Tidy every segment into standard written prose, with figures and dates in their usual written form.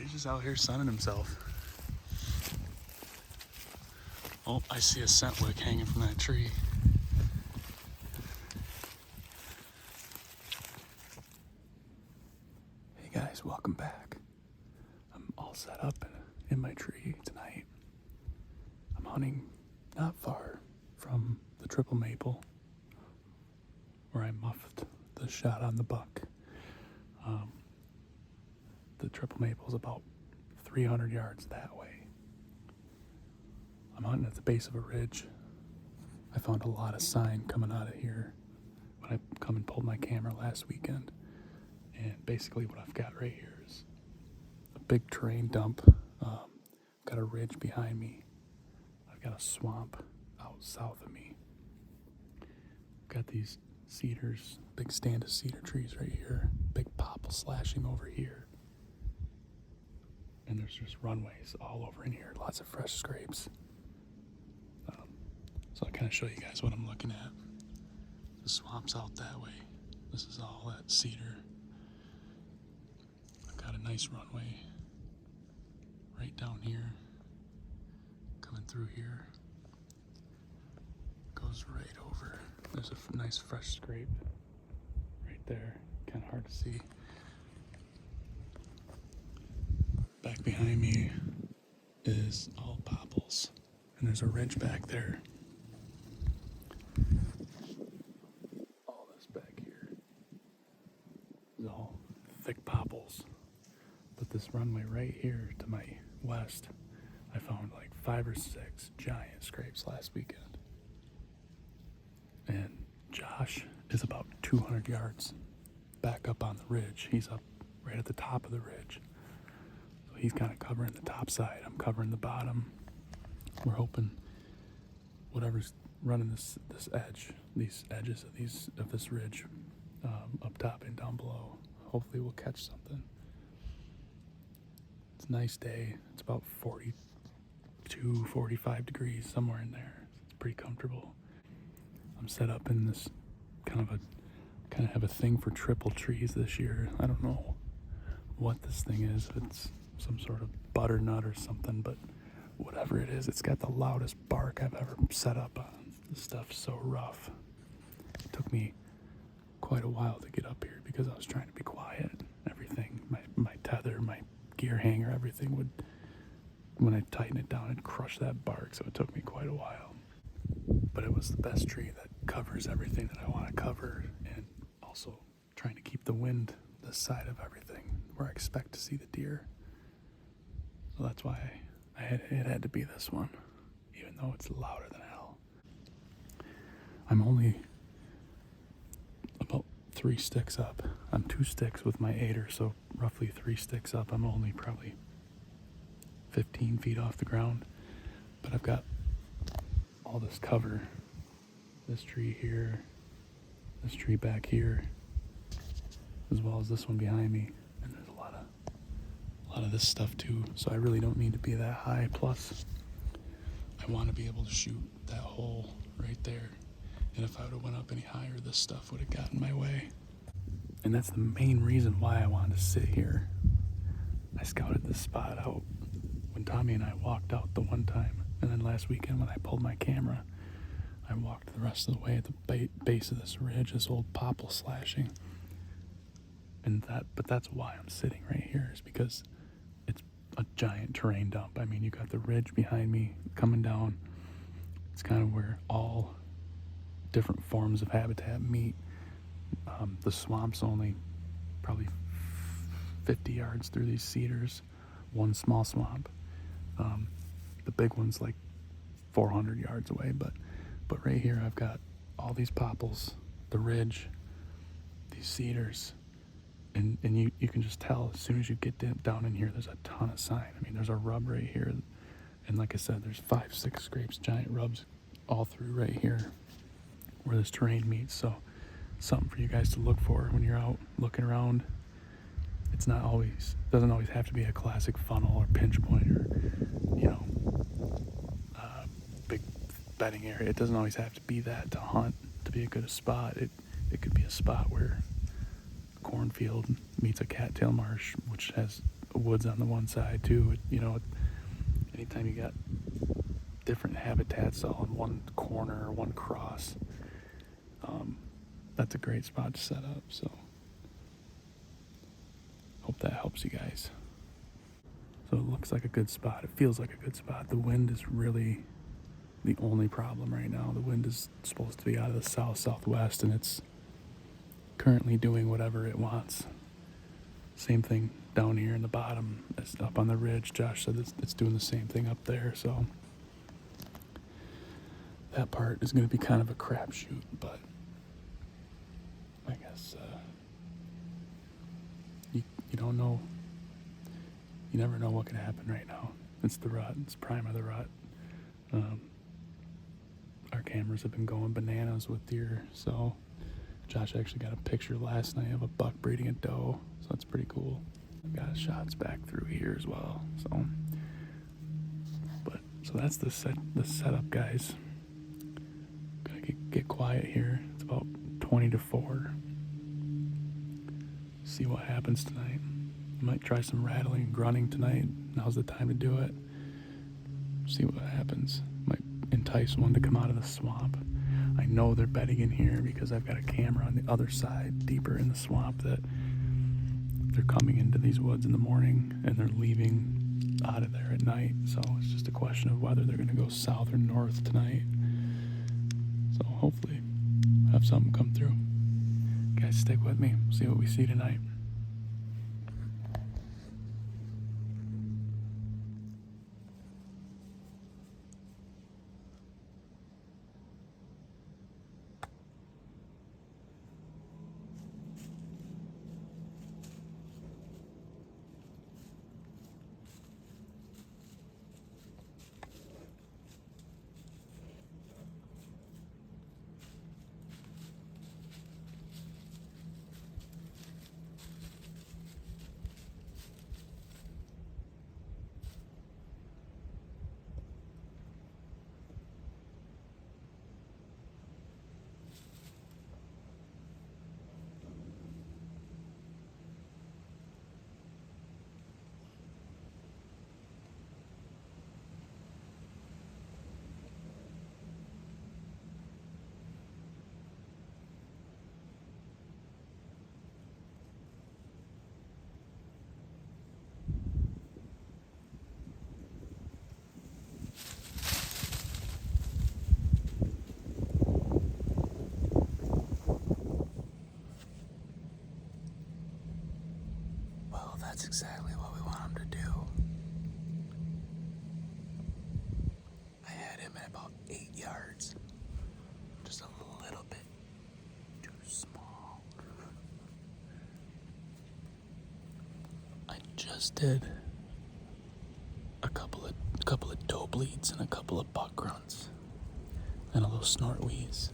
He's just out here sunning himself. Oh, I see a scent wick hanging from that tree. Hey guys, welcome back. I'm all set up in my tree tonight. I'm hunting not far from the triple maple where I muffed the shot on the buck. The triple maple is about 300 yards that way. I'm hunting at the base of a ridge. I found a lot of sign coming out of here when I come and pulled my camera last weekend. And basically what I've got right here is a big terrain dump. Got a ridge behind me. I've got a swamp out south of me. Got these cedars, big stand of cedar trees right here. Big popple slashing over here. And there's just runways all over in here. Lots of fresh scrapes. So I'll kind of show you guys what I'm looking at. The swamp's out that way. This is all that cedar. I've got a nice runway right down here. Coming through here. Goes right over. There's a nice fresh scrape right there. Kind of hard to see. Back behind me is all popples. And there's a ridge back there. All this back here is all thick popples. But this runway right here to my west, I found like 5 or 6 giant scrapes last weekend. And Josh is about 200 yards back up on the ridge. He's up right at the top of the ridge. So he's kind of covering the top side. I'm covering the bottom. We're hoping whatever's running this edge, these edges of this ridge, up top and down below, hopefully we'll catch something. It's a nice day. It's about 42, 45 degrees, somewhere in there. It's pretty comfortable. I'm set up in this kind of have a thing for triple trees this year. I don't know what this thing is. It's some sort of butternut or something, but whatever it is, it's got the loudest bark I've ever set up on. This stuff's so rough. It took me quite a while to get up here because I was trying to be quiet. Everything, my tether, my gear hanger, everything would, when I tighten it down, it'd crush that bark, so it took me quite a while. But it was the best tree that covers everything that I want to cover, and also trying to keep the wind this side of everything where I expect to see the deer. So that's why it had to be this one, even though it's louder than hell. I'm only about 3 sticks up. I'm 2 sticks with my aider, so roughly 3 sticks up. I'm only probably 15 feet off the ground, but I've got all this cover. This tree here, this tree back here, as well as this one behind me, and there's a lot of this stuff too, so I really don't need to be that high. Plus I want to be able to shoot that hole right there, and if I would have went up any higher, this stuff would have gotten in my way. And that's the main reason why I wanted to sit here. I scouted this spot out when Tommy and I walked out the one time, and then last weekend when I pulled my camera, I walked the rest of the way at the base of this ridge, this old popple slashing. But that's why I'm sitting right here, is because it's a giant terrain dump. I mean, you got the ridge behind me coming down. It's kind of where all different forms of habitat meet. The swamp's only probably 50 yards through these cedars, one small swamp. The big one's like 400 yards away, but right here I've got all these popples, the ridge, these cedars, and you can just tell as soon as you get down in here, there's a ton of sign. I mean, there's a rub right here, and like I said, there's 5, 6 scrapes, giant rubs all through right here where this terrain meets. So something for you guys to look for when you're out looking around. Doesn't always have to be a classic funnel or pinch point or big bedding area. It doesn't always have to be that to hunt to be a good spot. It could be a spot where a cornfield meets a cattail marsh, which has the woods on the one side too. You know, anytime you got different habitats all in one corner or one cross, that's a great spot to set up. So hope that helps you guys. So it looks like a good spot. It feels like a good spot. The wind is really the only problem right now. The wind is supposed to be out of the south-southwest, and it's currently doing whatever it wants. Same thing down here in the bottom. It's up on the ridge. Josh said it's doing the same thing up there. So that part is going to be kind of a crapshoot, but I guess you don't know. You never know what can happen right now. It's the rut. It's prime of the rut. Our cameras have been going bananas with deer. So Josh actually got a picture last night of a buck breeding a doe. So that's pretty cool. I've got shots back through here as well. So that's the setup, guys. Gotta get quiet here. It's about 20 to 4. See what happens tonight. Might try some rattling and grunting tonight. Now's the time to do it. See what happens. Might entice one to come out of the swamp. I know they're bedding in here because I've got a camera on the other side, deeper in the swamp, that they're coming into these woods in the morning and they're leaving out of there at night. So it's just a question of whether they're going to go south or north tonight. So hopefully I'll have something come through. Guys, stick with me. See what we see tonight. That's exactly what we want him to do. I had him at about 8 yards. Just a little bit too small. I just did a couple of doe bleeds and a couple of buck grunts and a little snort wheeze.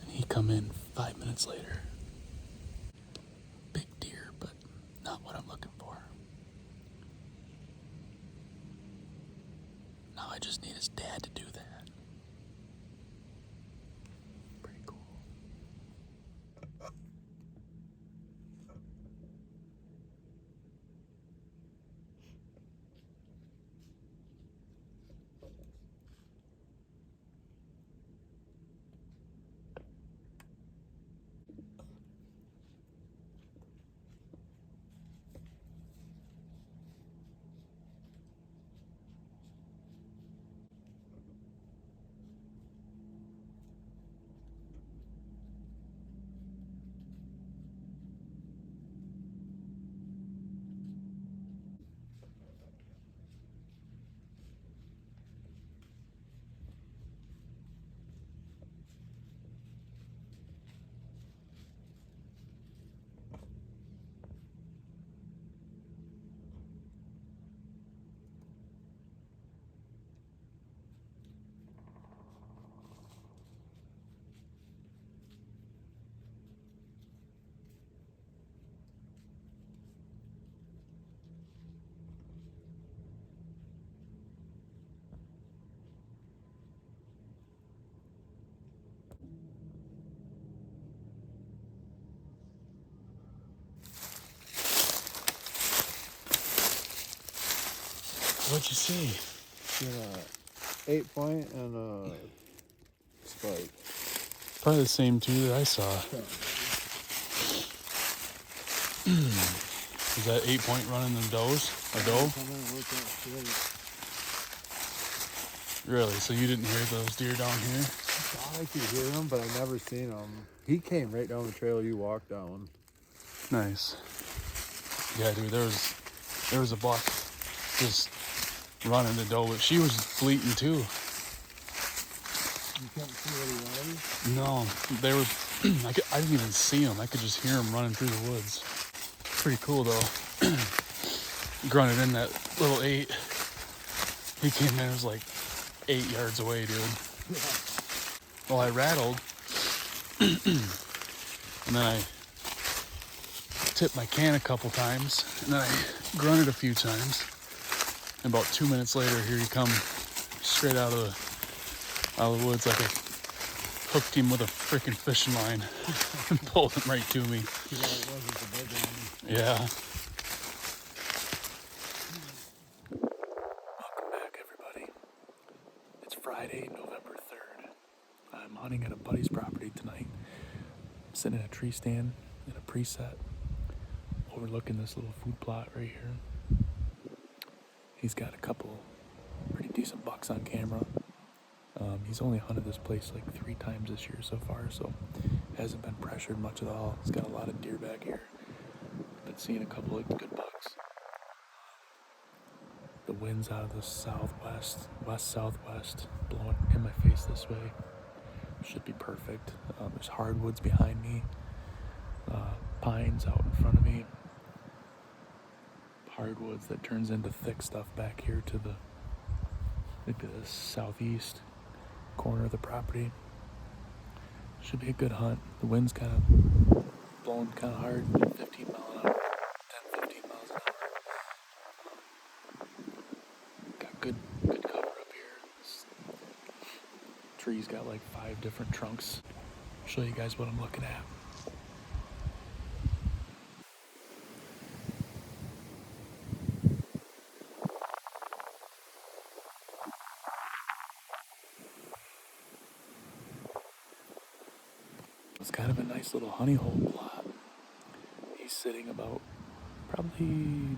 And he come in 5 minutes later. Big deer, but not what I'm looking for. Now I just need his dad to do that. Pretty cool. What'd you see? Seen a 8-point and a spike. Probably the same two that I saw. Is that 8-point running the does? A doe? Really? So you didn't hear those deer down here? I thought I could hear them, but I never seen them. He came right down the trail you walked down. Nice. Yeah, dude, there was a buck just running the doe, but she was fleeting too. You couldn't see what he wanted? No, they were. I didn't even see them. I could just hear them running through the woods. Pretty cool though. Grunted in that little 8. He came in. It was like 8 yards away, dude. Yeah. Well, I rattled, and then I tipped my can a couple times, and then I grunted a few times. And about 2 minutes later, here he come, straight out of the woods, like I hooked him with a freaking fishing line and pulled him right to me. Yeah, it wasn't the big one. Yeah. Welcome back, everybody. It's Friday, November 3rd. I'm hunting at a buddy's property tonight. I'm sitting in a tree stand in a preset, overlooking this little food plot right here. He's got a couple pretty decent bucks on camera. He's only hunted this place like 3 times this year so far, so hasn't been pressured much at all. He's got a lot of deer back here. Been seeing a couple of good bucks. The wind's out of the southwest, west-southwest, blowing in my face this way. Should be perfect. There's hardwoods behind me, pines out in front of me, hardwoods that turns into thick stuff back here to the maybe the southeast corner of the property. Should be a good hunt. The wind's kind of blowing kind of hard, 15 miles an hour, 10, 15 miles an hour. Got good cover up here. This tree's got like 5 different trunks. I'll show you guys what I'm looking at. It's kind of a nice little honey hole plot. He's sitting about probably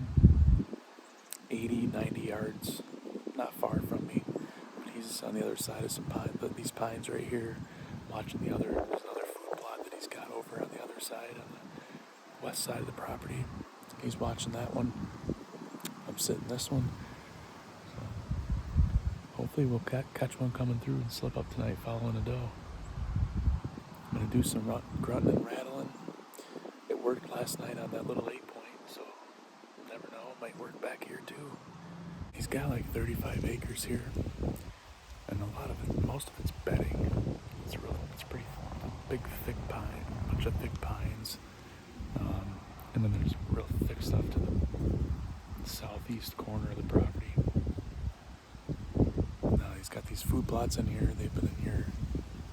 80, 90 yards, not far from me. But he's on the other side of some pines, but these pines right here, watching there's another food plot that he's got over on the other side, on the west side of the property. He's watching that one. I'm sitting this one. So hopefully we'll catch one coming through and slip up tonight following a doe. I'm going to do some grunting and rattling. It worked last night on that little 8-point, so you never know, it might work back here too. He's got like 35 acres here, and most of it's bedding. It's pretty big, thick pine, bunch of thick pines, and then there's real thick stuff to the southeast corner of the property. Now he's got these food plots in here. They've been in here,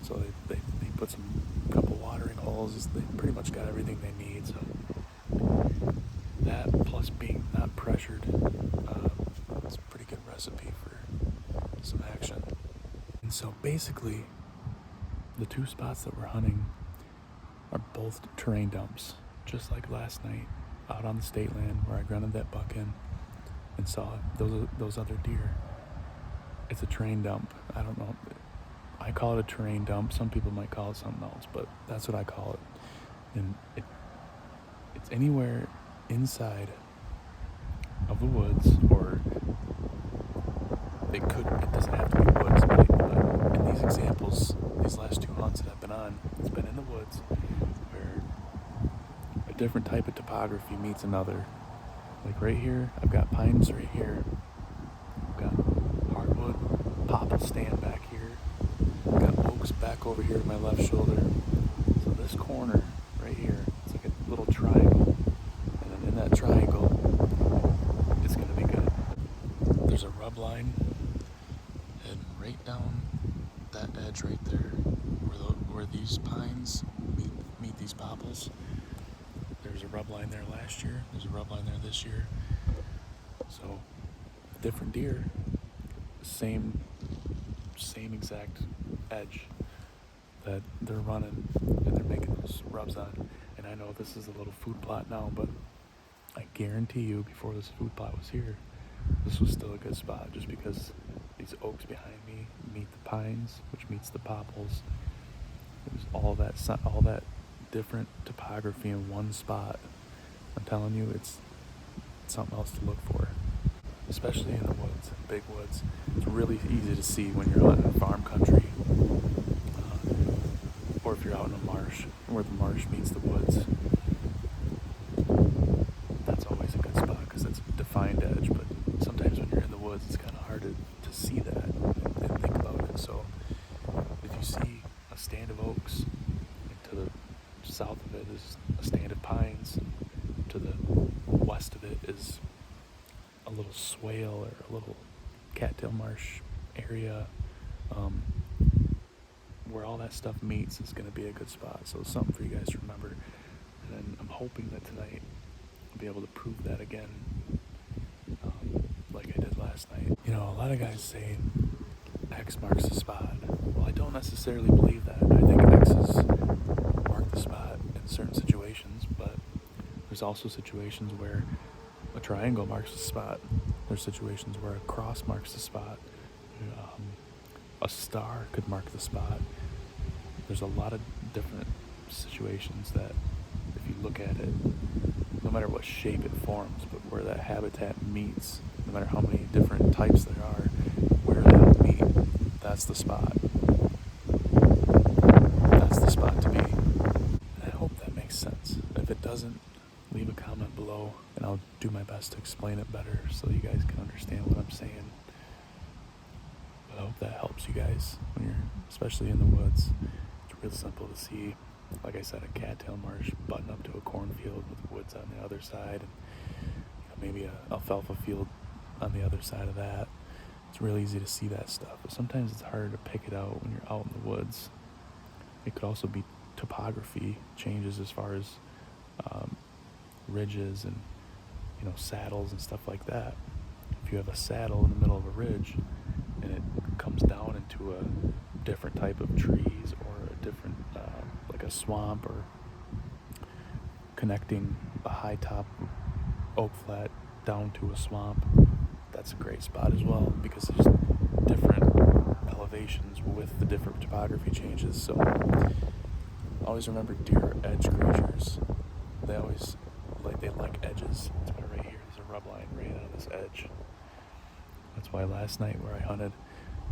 so they put some couple watering holes. They pretty much got everything they need. So that plus being not pressured, it's a pretty good recipe for some action. And so basically, the 2 spots that we're hunting are both terrain dumps, just like last night out on the state land where I grunted that buck in and saw those other deer. It's a terrain dump. I don't know. I call it a terrain dump. Some people might call it something else, but that's what I call it. And it's anywhere inside of the woods, or it doesn't have to be woods, but in these examples, these last 2 hunts that I've been on, it's been in the woods where a different type of topography meets another. Like right here, I've got pines right here. I've got hardwood, popple stand back here. Got oaks back over here to my left shoulder. So this corner right here, it's like a little triangle. And then in that triangle, it's going to be good. There's a rub line heading right down that edge right there, where these pines meet these popples. There was a rub line there last year. There's a rub line there this year. So different deer, same exact edge that they're running and they're making those rubs on. And I know this is a little food plot now, but I guarantee you before this food plot was here, this was still a good spot, just because these oaks behind me meet the pines, which meets the popples. There's all that different topography in one spot. I'm telling you, it's something else to look for, especially in the woods, big woods. It's really easy to see when you're out in farm country, or if you're out in a marsh, where the marsh meets the woods. That's always a good spot because it's a defined edge, but sometimes when you're in the woods, it's kind of hard to see that and think about it. So if you see a stand of oaks, and to the south of it is a stand of pines, to the west of it is a little swale or a little cattail marsh area, where all that stuff meets is going to be a good spot. So it's something for you guys to remember. And then I'm hoping that tonight I'll be able to prove that again, like I did last night. You know, a lot of guys say X marks the spot. Well, I don't necessarily believe that. I think X's mark the spot in certain situations, but there's also situations where a triangle marks the spot. There's situations where a cross marks the spot. A star could mark the spot. There's a lot of different situations that, if you look at it, no matter what shape it forms, but where that habitat meets, no matter how many different types there are, where that meet, that's the spot. That's the spot to be. And I hope that makes sense. If it doesn't, leave a comment below, and I'll do my best to explain it better so you guys can understand what I'm saying. But I hope that helps you guys when you're, especially in the woods. It's real simple to see, like I said, a cattail marsh button up to a cornfield with woods on the other side, and maybe a alfalfa field on the other side of that. It's real easy to see that stuff, but sometimes it's harder to pick it out when you're out in the woods. It could also be topography changes as far as ridges and saddles and stuff like that. If you have a saddle in the middle of a ridge and it comes down into a different type of trees, or a different like a swamp, or connecting a high top oak flat down to a swamp, that's a great spot as well, because there's different elevations with the different topography changes. So always remember, deer are edge creatures. They always like edges. That's why right here there's a rub line right on this edge. That's why last night where I hunted,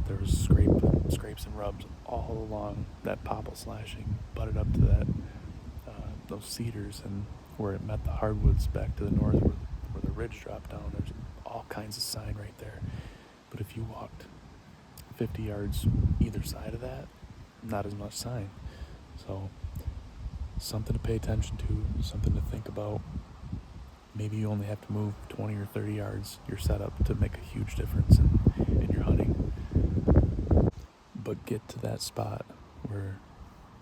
there was scrapes and rubs all along that popple slashing, butted up to that those cedars, and where it met the hardwoods back to the north, where the ridge dropped down. There's all kinds of sign right there. But if you walked 50 yards either side of that, not as much sign. So something to pay attention to, something to think about. Maybe you only have to move 20 or 30 yards your setup to make a huge difference in your hunting. But get to that spot where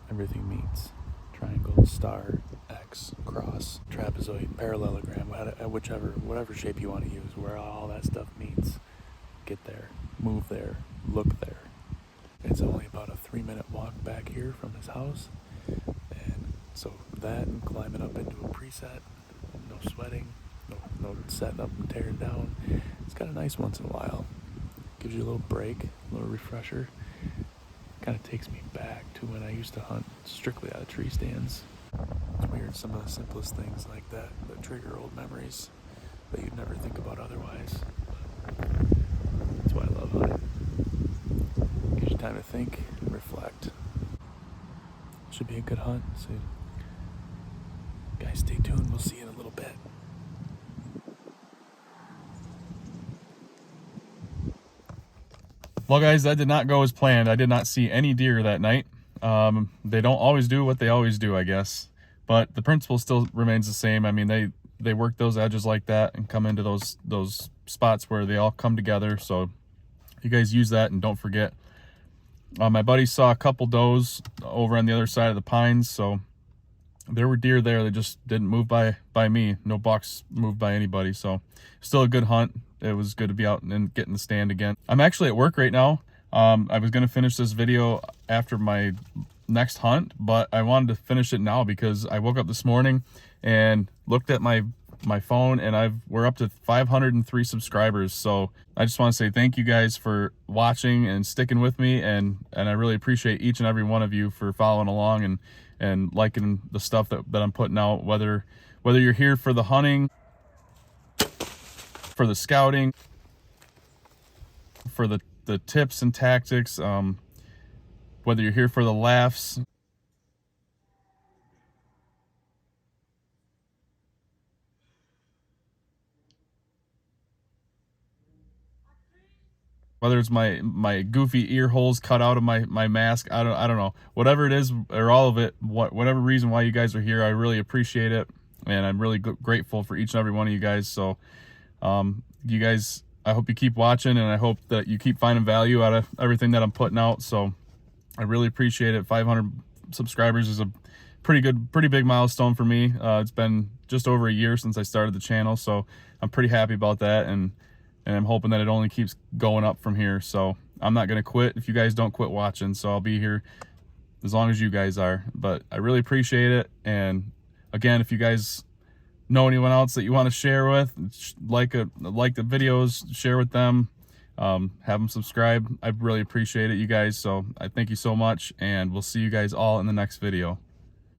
everything meets. Triangle, star, X, cross, trapezoid, parallelogram, whatever shape you want to use, where all that stuff meets. Get there, move there, look there. It's only about a 3-minute walk back here from his house. And so that, and climbing up into a preset, no sweating, no setting up and tearing down. It's kind of nice once in a while. Gives you a little break, a little refresher. Kind of takes me back to when I used to hunt strictly out of tree stands. It's weird, some of the simplest things like that trigger old memories that you'd never think about otherwise. That's why I love hunting. Gives you time to think and reflect. Should be a good hunt. So, guys, stay tuned. We'll see you in a little bit. Well, guys, that did not go as planned. I did not see any deer that night. They don't always do what they always do, I guess. But the principle still remains the same. I mean, they work those edges like that and come into those spots where they all come together. So you guys use that, and don't forget. My buddy saw a couple does over on the other side of the pines, so there were deer there. They just didn't move by me. No bucks moved by anybody. So still a good hunt. it was good to be out and get in the stand again. I'm actually at work right now. I was gonna finish this video after my next hunt, but I wanted to finish it now because I woke up this morning and looked at my phone, and we're up to 503 subscribers. So I just want to say thank you guys for watching and sticking with me, and I really appreciate each and every one of you for following along and liking the stuff that I'm putting out, whether you're here for the hunting, for the scouting, for the tips and tactics, whether you're here for the laughs, whether it's my goofy ear holes cut out of my mask, I don't know, whatever it is, or all of it, whatever reason why you guys are here, I really appreciate it, and I'm really grateful for each and every one of you guys. So you guys, I hope you keep watching, and I hope that you keep finding value out of everything that I'm putting out. So I really appreciate it. 500 subscribers is a pretty big milestone for me. It's been just over a year since I started the channel, so I'm pretty happy about that, and I'm hoping that it only keeps going up from here. So I'm not going to quit if you guys don't quit watching. So I'll be here as long as you guys are. But I really appreciate it. And again, if you guys know anyone else that you want to share with, like the videos, share with them, have them subscribe. I really appreciate it, you guys. So I thank you so much, and we'll see you guys all in the next video.